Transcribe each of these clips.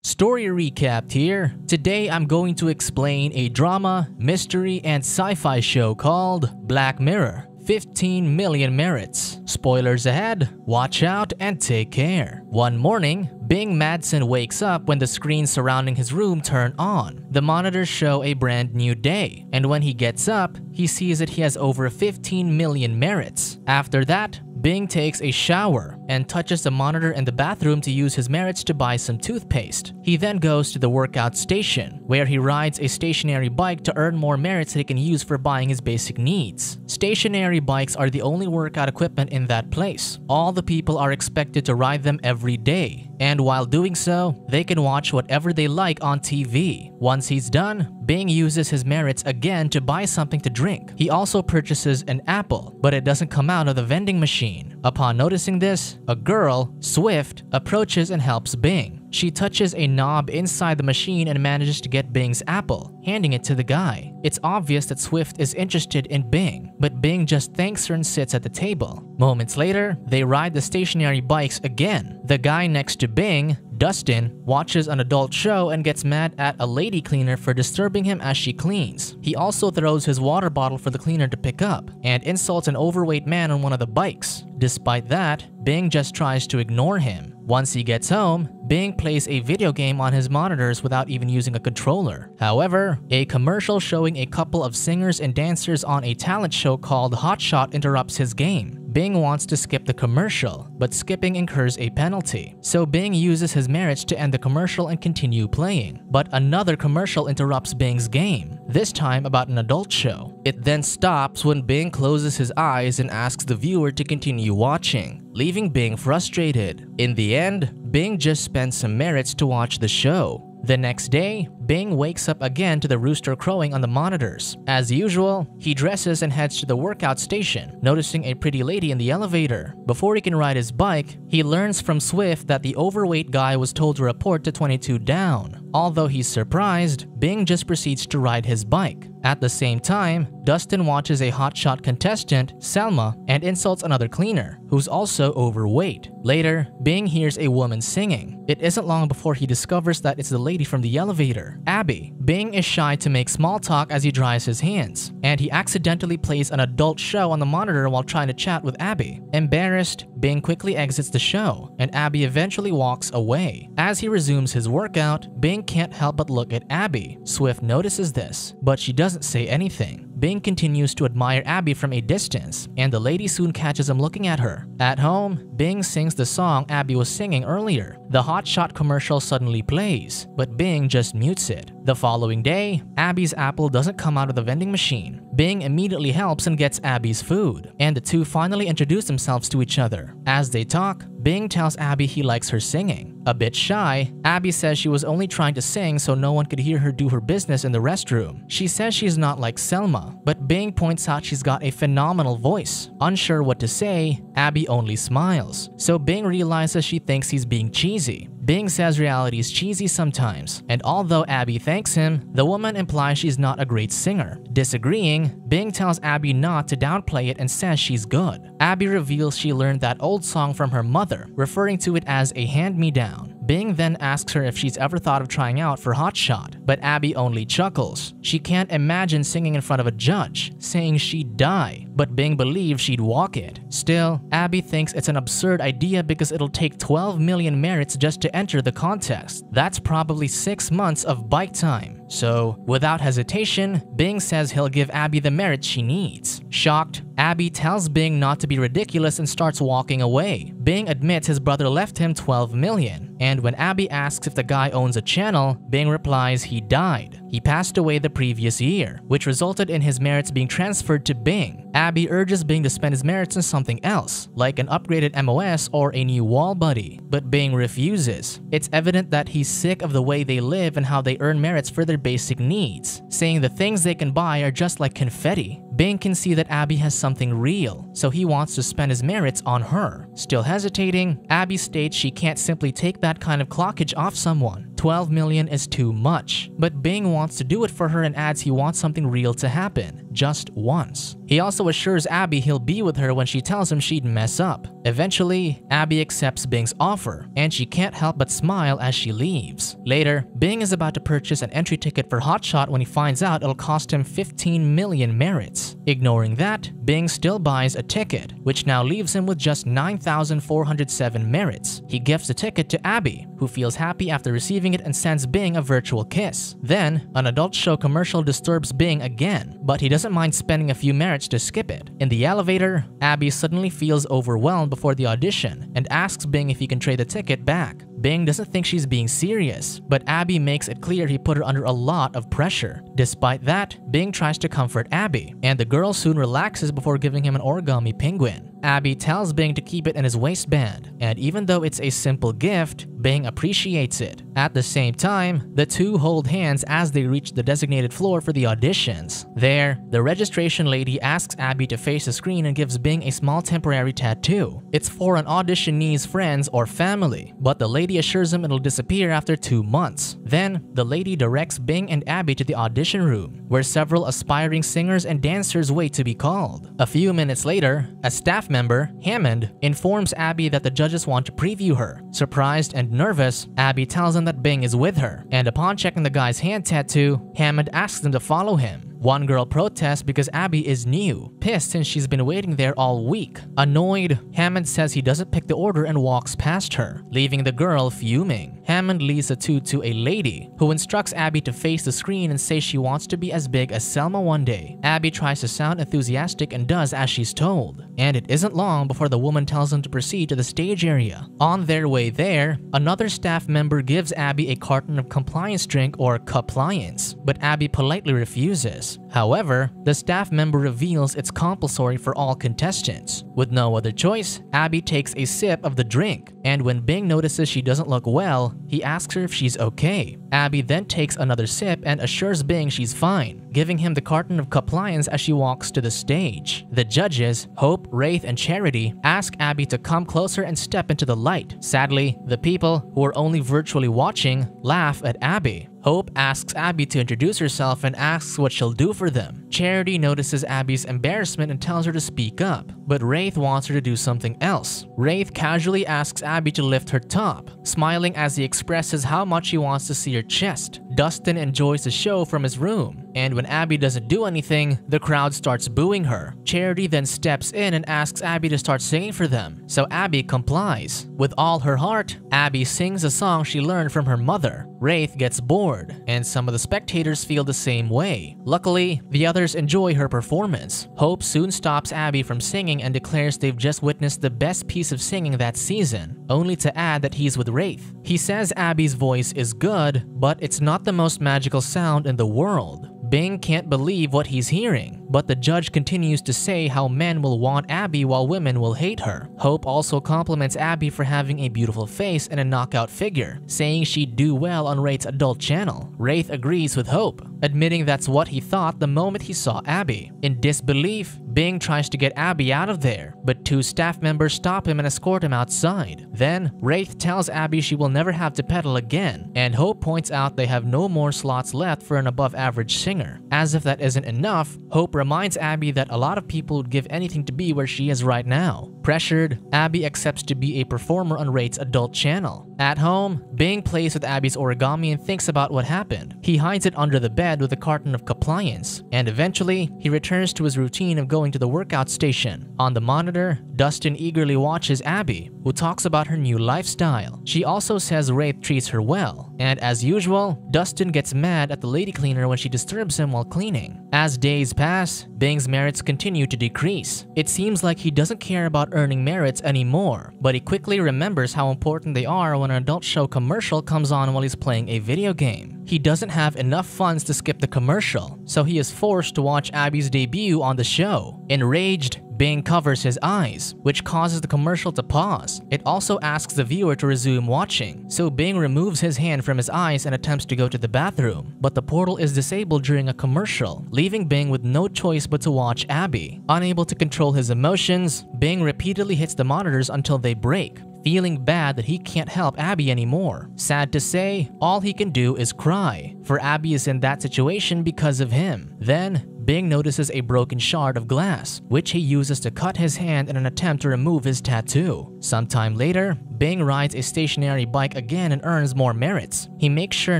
Story recapped here. Today I'm going to explain a drama, mystery, and sci-fi show called Black Mirror. 15 million merits. Spoilers ahead, watch out and take care. One morning, Madsen wakes up when the screens surrounding his room turn on. The monitors show a brand new day, and when he gets up, he sees that he has over 15 million merits. After that, Bing takes a shower and touches the monitor in the bathroom to use his merits to buy some toothpaste. He then goes to the workout station, where he rides a stationary bike to earn more merits that he can use for buying his basic needs. Stationary bikes are the only workout equipment in that place. All the people are expected to ride them every day, and while doing so, they can watch whatever they like on TV. Once he's done, Bing uses his merits again to buy something to drink. He also purchases an apple, but it doesn't come out of the vending machine. Upon noticing this, a girl, Swift, approaches and helps Bing. She touches a knob inside the machine and manages to get Bing's apple, handing it to the guy. It's obvious that Swift is interested in Bing, but Bing just thanks her and sits at the table. Moments later, they ride the stationary bikes again. The guy next to Bing, Dustin, watches an adult show and gets mad at a lady cleaner for disturbing him as she cleans. He also throws his water bottle for the cleaner to pick up and insults an overweight man on one of the bikes. Despite that, Bing just tries to ignore him. Once he gets home, Bing plays a video game on his monitors without even using a controller. However, a commercial showing a couple of singers and dancers on a talent show called Hot Shot interrupts his game. Bing wants to skip the commercial, but skipping incurs a penalty. So Bing uses his merits to end the commercial and continue playing. But another commercial interrupts Bing's game, this time about an adult show. It then stops when Bing closes his eyes and asks the viewer to continue watching, leaving Bing frustrated. In the end, Bing just spends some merits to watch the show. The next day, Bing wakes up again to the rooster crowing on the monitors. As usual, he dresses and heads to the workout station, noticing a pretty lady in the elevator. Before he can ride his bike, he learns from Swift that the overweight guy was told to report to 22 down. Although he's surprised, Bing just proceeds to ride his bike. At the same time, Dustin watches a hotshot contestant, Selma, and insults another cleaner, who's also overweight. Later, Bing hears a woman singing. It isn't long before he discovers that it's the lady from the elevator, Abby. Bing is shy to make small talk as he dries his hands, and he accidentally plays an adult show on the monitor while trying to chat with Abby. Embarrassed, Bing quickly exits the show, and Abby eventually walks away. As he resumes his workout, Bing can't help but look at Abby. Swift notices this, but she doesn't say anything. Bing continues to admire Abby from a distance, and the lady soon catches him looking at her. At home, Bing sings the song Abby was singing earlier. The Hot Shot commercial suddenly plays, but Bing just mutes it. The following day, Abby's apple doesn't come out of the vending machine. Bing immediately helps and gets Abby's food, and the two finally introduce themselves to each other. As they talk, Bing tells Abby he likes her singing. A bit shy, Abby says she was only trying to sing so no one could hear her do her business in the restroom. She says she's not like Selma, but Bing points out she's got a phenomenal voice. Unsure what to say, Abby only smiles. So Bing realizes she thinks he's being cheesy. Bing says reality is cheesy sometimes, and although Abby thanks him, the woman implies she's not a great singer. Disagreeing, Bing tells Abby not to downplay it and says she's good. Abby reveals she learned that old song from her mother, referring to it as a hand-me-down. Bing then asks her if she's ever thought of trying out for Hot Shot, but Abby only chuckles. She can't imagine singing in front of a judge, saying she'd die, but Bing believes she'd walk it. Still, Abby thinks it's an absurd idea because it'll take 12 million merits just to enter the contest. That's probably 6 months of bike time. So, without hesitation, Bing says he'll give Abby the merits she needs. Shocked, Abby tells Bing not to be ridiculous and starts walking away. Bing admits his brother left him 12 million, and when Abby asks if the guy owns a channel, Bing replies he died. He passed away the previous year, which resulted in his merits being transferred to Bing. Abby urges Bing to spend his merits on something else, like an upgraded MOS or a new wall buddy, but Bing refuses. It's evident that he's sick of the way they live and how they earn merits for their basic needs, saying the things they can buy are just like confetti. Bing can see that Abby has something real, so he wants to spend his merits on her. Still hesitating, Abby states she can't simply take that kind of clockage off someone. 12 million is too much, but Bing wants to do it for her and adds he wants something real to happen. just once. He also assures Abby he'll be with her when she tells him she'd mess up. Eventually, Abby accepts Bing's offer, and she can't help but smile as she leaves. Later, Bing is about to purchase an entry ticket for Hotshot when he finds out it'll cost him 15 million merits. Ignoring that, Bing still buys a ticket, which now leaves him with just 9,407 merits. He gifts the ticket to Abby, who feels happy after receiving it and sends Bing a virtual kiss. Then, an adult show commercial disturbs Bing again, but he doesn't mind spending a few merits to skip it. In the elevator, Abby suddenly feels overwhelmed before the audition and asks Bing if he can trade the ticket back. Bing doesn't think she's being serious, but Abby makes it clear he put her under a lot of pressure. Despite that, Bing tries to comfort Abby, and the girl soon relaxes before giving him an origami penguin. Abby tells Bing to keep it in his waistband, and even though it's a simple gift, Bing appreciates it. At the same time, the two hold hands as they reach the designated floor for the auditions. There, the registration lady asks Abby to face the screen and gives Bing a small temporary tattoo. It's for an auditionee's friends or family, but the lady assures him it'll disappear after 2 months. Then, the lady directs Bing and Abby to the audition room, where several aspiring singers and dancers wait to be called. A few minutes later, a staff member, Hammond, informs Abby that the judges want to preview her. Surprised and nervous, Abby tells him that Bing is with her, and upon checking the guy's hand tattoo, Hammond asks them to follow him. One girl protests because Abby is new, pissed since she's been waiting there all week. Annoyed, Hammond says he doesn't pick the order and walks past her, leaving the girl fuming. Hammond leads the two to a lady, who instructs Abby to face the screen and say she wants to be as big as Selma one day. Abby tries to sound enthusiastic and does as she's told, and it isn't long before the woman tells them to proceed to the stage area. On their way there, another staff member gives Abby a carton of compliance drink or compliance, but Abby politely refuses. However, the staff member reveals it's compulsory for all contestants. With no other choice, Abby takes a sip of the drink, and when Bing notices she doesn't look well, he asks her if she's okay. Abby then takes another sip and assures Bing she's fine, giving him the carton of compliance as she walks to the stage. The judges, Hope, Wraith, and Charity, ask Abby to come closer and step into the light. Sadly, the people, who are only virtually watching, laugh at Abby. Hope asks Abby to introduce herself and asks what she'll do for them. Charity notices Abby's embarrassment and tells her to speak up, but Wraith wants her to do something else. Wraith casually asks Abby to lift her top, smiling as he expresses how much he wants to see her chest. Dustin enjoys the show from his room, and when Abby doesn't do anything, the crowd starts booing her. Charity then steps in and asks Abby to start singing for them, so Abby complies. With all her heart, Abby sings a song she learned from her mother. Wraith gets bored, and some of the spectators feel the same way. Luckily, the others enjoy her performance. Hope soon stops Abby from singing and declares they've just witnessed the best piece of singing that season, only to add that he's with Wraith. He says Abby's voice is good, but it's not the most magical sound in the world. Bing can't believe what he's hearing, but the judge continues to say how men will want Abby while women will hate her. Hope also compliments Abby for having a beautiful face and a knockout figure, saying she'd do well on Wraith's adult channel. Wraith agrees with Hope, admitting that's what he thought the moment he saw Abby. In disbelief, Bing tries to get Abby out of there, but two staff members stop him and escort him outside. Then, Wraith tells Abby she will never have to pedal again, and Hope points out they have no more slots left for an above-average singer. As if that isn't enough, Hope reminds Abby that a lot of people would give anything to be where she is right now. Pressured, Abby accepts to be a performer on Wraith's adult channel. At home, Bing plays with Abby's origami and thinks about what happened. He hides it under the bed with a carton of compliance, and eventually, he returns to his routine of going to the workout station. On the monitor, Dustin eagerly watches Abby, who talks about her new lifestyle. She also says Wraith treats her well, and as usual, Dustin gets mad at the lady cleaner when she disturbs him while cleaning. As days pass, Bing's merits continue to decrease. It seems like he doesn't care about earning merits anymore, but he quickly remembers how important they are when an adult show commercial comes on while he's playing a video game. He doesn't have enough funds to skip the commercial, so he is forced to watch Abby's debut on the show. Enraged, Bing covers his eyes, which causes the commercial to pause. It also asks the viewer to resume watching, so Bing removes his hand from his eyes and attempts to go to the bathroom, but the portal is disabled during a commercial, leaving Bing with no choice but to watch Abby. Unable to control his emotions, Bing repeatedly hits the monitors until they break, feeling bad that he can't help Abby anymore. Sad to say, all he can do is cry, for Abby is in that situation because of him. Then, Bing notices a broken shard of glass, which he uses to cut his hand in an attempt to remove his tattoo. Sometime later, Bing rides a stationary bike again and earns more merits. He makes sure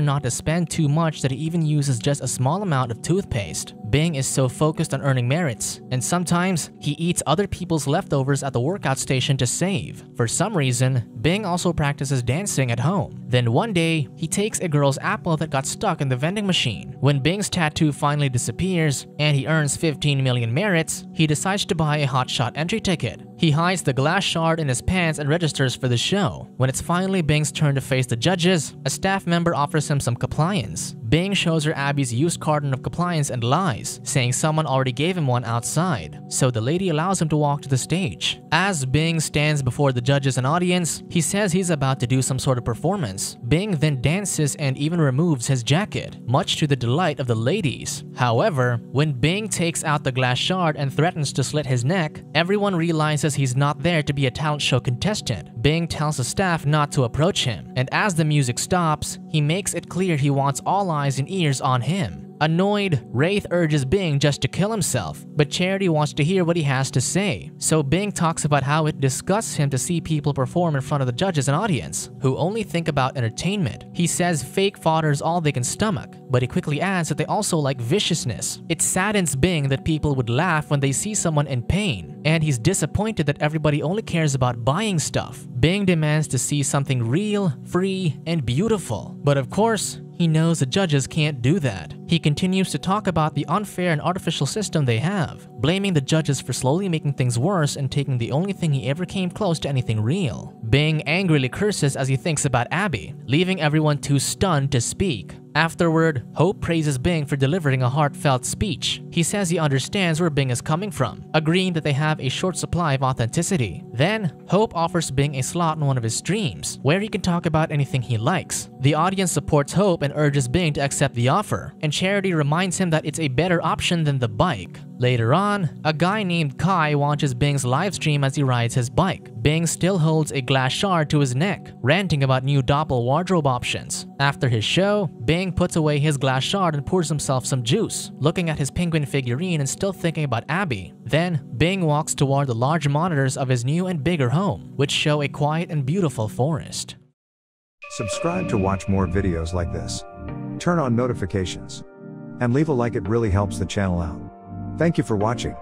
not to spend too much that he even uses just a small amount of toothpaste. Bing is so focused on earning merits, and sometimes he eats other people's leftovers at the workout station to save. For some reason, Bing also practices dancing at home. Then one day, he takes a girl's apple that got stuck in the vending machine. When Bing's tattoo finally disappears and he earns 15 million merits, he decides to buy a hotshot entry ticket. He hides the glass shard in his pants and registers for the show. When it's finally Bing's turn to face the judges, a staff member offers him some compliance. Bing shows her Abby's used carton of compliance and lies, saying someone already gave him one outside, so the lady allows him to walk to the stage. As Bing stands before the judges and audience, he says he's about to do some sort of performance. Bing then dances and even removes his jacket, much to the delight of the ladies. However, when Bing takes out the glass shard and threatens to slit his neck, everyone realizes he's not there to be a talent show contestant. Bing tells the staff not to approach him, and as the music stops, he makes it clear he wants all eyes and ears on him. Annoyed, Wraith urges Bing just to kill himself, but Charity wants to hear what he has to say. So Bing talks about how it disgusts him to see people perform in front of the judges and audience, who only think about entertainment. He says fake fodder is all they can stomach, but he quickly adds that they also like viciousness. It saddens Bing that people would laugh when they see someone in pain, and he's disappointed that everybody only cares about buying stuff. Bing demands to see something real, free, and beautiful. But of course, he knows the judges can't do that. He continues to talk about the unfair and artificial system they have, blaming the judges for slowly making things worse and taking the only thing he ever came close to anything real. Bing angrily curses as he thinks about Abby, leaving everyone too stunned to speak. Afterward, Hope praises Bing for delivering a heartfelt speech. He says he understands where Bing is coming from, agreeing that they have a short supply of authenticity. Then, Hope offers Bing a slot in one of his streams, where he can talk about anything he likes. The audience supports Hope and urges Bing to accept the offer, and Charity reminds him that it's a better option than the bike. Later on, a guy named Kai watches Bing's livestream as he rides his bike. Bing still holds a glass shard to his neck, ranting about new doppel wardrobe options. After his show, Bing puts away his glass shard and pours himself some juice, looking at his penguin figurine and still thinking about Abby. Then, Bing walks toward the large monitors of his new and bigger home, which show a quiet and beautiful forest. Subscribe to watch more videos like this. Turn on notifications. And leave a like, it really helps the channel out. Thank you for watching.